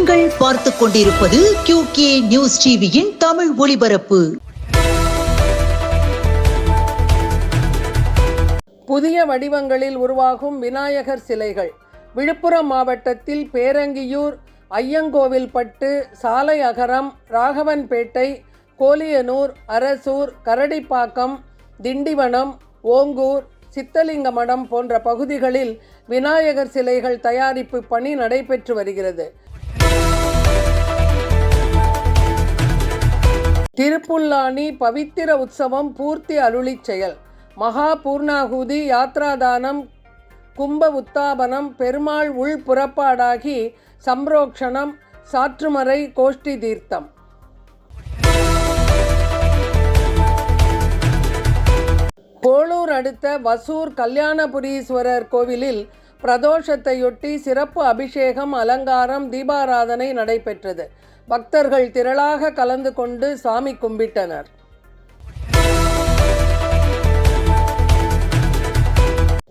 நீங்கள் பார்த்துக் கொண்டிருப்பது QK நியூஸ் டிவியின் தமிழ் ஒளிபரப்பு. புதிய வடிவங்களில் உருவாகும் விநாயகர் சிலைகள். விழுப்புரம் மாவட்டத்தில் பேரங்கியூர், ஐயங்கோவில்பட்டு, சாலை அகரம், ராகவன்பேட்டை, கோலியனூர், அரசூர், கரடிப்பாக்கம், திண்டிவனம், ஓங்கூர், சித்தலிங்கமடம் போன்ற பகுதிகளில் விநாயகர் சிலைகள் தயாரிப்பு பணி நடைபெற்று வருகிறது. திருப்புல்லானி பவித்திர உற்சவம் பூர்த்தி அருளிச் செயல். மகா பூர்ணாகுதி, யாத்ராதானம், கும்ப உத்தாபனம், பெருமாள் உள் புறப்பாடாகி சம்ரோக்ஷணம், சாற்றுமறை, கோஷ்டி தீர்த்தம். போளூர் அடுத்த வசூர் கல்யாணபுரீஸ்வரர் கோவிலில் பிரதோஷத்தையொட்டி சிறப்பு அபிஷேகம், அலங்காரம், தீபாராதனை நடைபெற்றது. பக்தர்கள் திரளாக கலந்து கொண்டு சாமி கும்பிட்டனர்.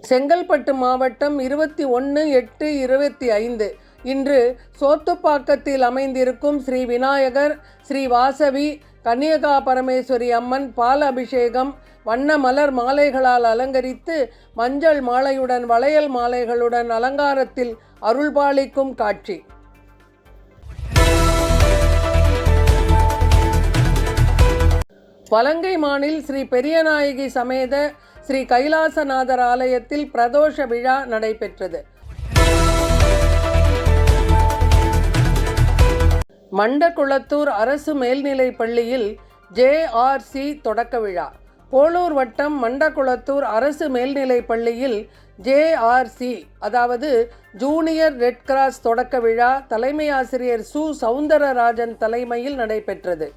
செங்கல்பட்டு மாவட்டம் 21/8/25 இன்று சோத்துப்பாக்கத்தில் அமைந்திருக்கும் ஸ்ரீ விநாயகர், ஸ்ரீ வாசவி, கன்னியகா பரமேஸ்வரி அம்மன் பால் அபிஷேகம் வண்ண மலர் மாலைகளால் அலங்கரித்து மஞ்சள் மாலையுடன் வளையல் மாலைகளுடன் அலங்காரத்தில் அருள்பாலிக்கும் காட்சி. வலங்கைமானில் ஸ்ரீ பெரியநாயகி சமேத ஸ்ரீ கைலாசநாதர் ஆலயத்தில் பிரதோஷ விழா நடைபெற்றது. மண்டகுளத்தூர் அரசு மேல்நிலைப் பள்ளியில் JRC தொடக்க விழா. போளூர் வட்டம் மண்டகுளத்தூர் அரசு மேல்நிலைப் பள்ளியில் JRC அதாவது ஜூனியர் ரெட் கிராஸ் தொடக்க விழா தலைமை ஆசிரியர் சு. சவுந்தரராஜன் தலைமையில் நடைபெற்றது.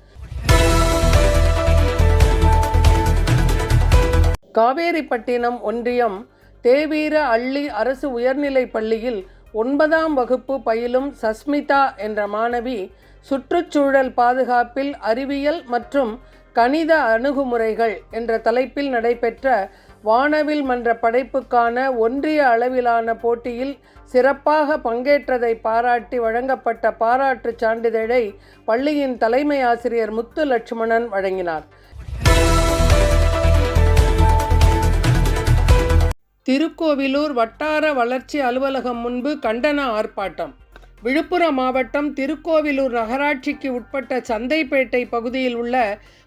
காவேரிப்பட்டினம் ஒன்றியம் தேவீர அள்ளி அரசு உயர்நிலைப் பள்ளியில் 9ஆம் வகுப்பு பயிலும் சஸ்மிதா என்ற மாணவி சுற்றுச்சூழல் பாதுகாப்பில் அறிவியல் மற்றும் கணித அணுகுமுறைகள் என்ற தலைப்பில் நடைபெற்ற வானவில் மன்ற படைப்புக்கான ஒன்றிய அளவிலான போட்டியில் சிறப்பாக பங்கேற்றதை பாராட்டி வழங்கப்பட்ட பாராட்டுச் சான்றிதழை பள்ளியின் தலைமை ஆசிரியர் முத்து லட்சுமணன் வழங்கினார். திருக்கோவிலூர் வட்டார வளர்ச்சி அலுவலகம் முன்பு கண்டன ஆர்ப்பாட்டம். விழுப்புரம் மாவட்டம் திருக்கோவிலூர் நகராட்சிக்கு உட்பட்ட சந்தைப்பேட்டை பகுதியில் உள்ள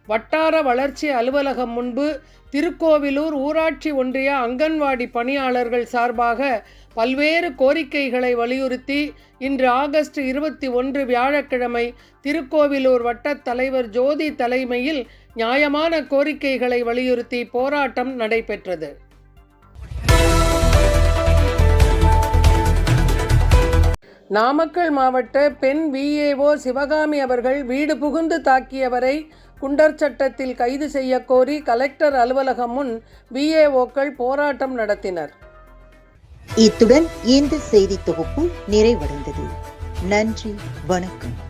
வட்டார வளர்ச்சி அலுவலகம் முன்பு திருக்கோவிலூர் ஊராட்சி ஒன்றிய அங்கன்வாடி பணியாளர்கள் சார்பாக பல்வேறு கோரிக்கைகளை வலியுறுத்தி இன்று ஆகஸ்ட் 21 வியாழக்கிழமை திருக்கோவிலூர் வட்டத் தலைவர் ஜோதி தலைமையில் நியாயமான கோரிக்கைகளை வலியுறுத்தி போராட்டம் நடைபெற்றது. நாமக்கல் மாவட்ட பெண் VAO சிவகாமி அவர்கள் வீடு புகுந்து தாக்கியவரை குண்டர் சட்டத்தில் கைது செய்ய கோரி கலெக்டர் அலுவலகம் முன் VAOக்கள் போராட்டம் நடத்தினர். இத்துடன் இந்த செய்தி தொகுப்பு நிறைவடைந்தது. நன்றி, வணக்கம்.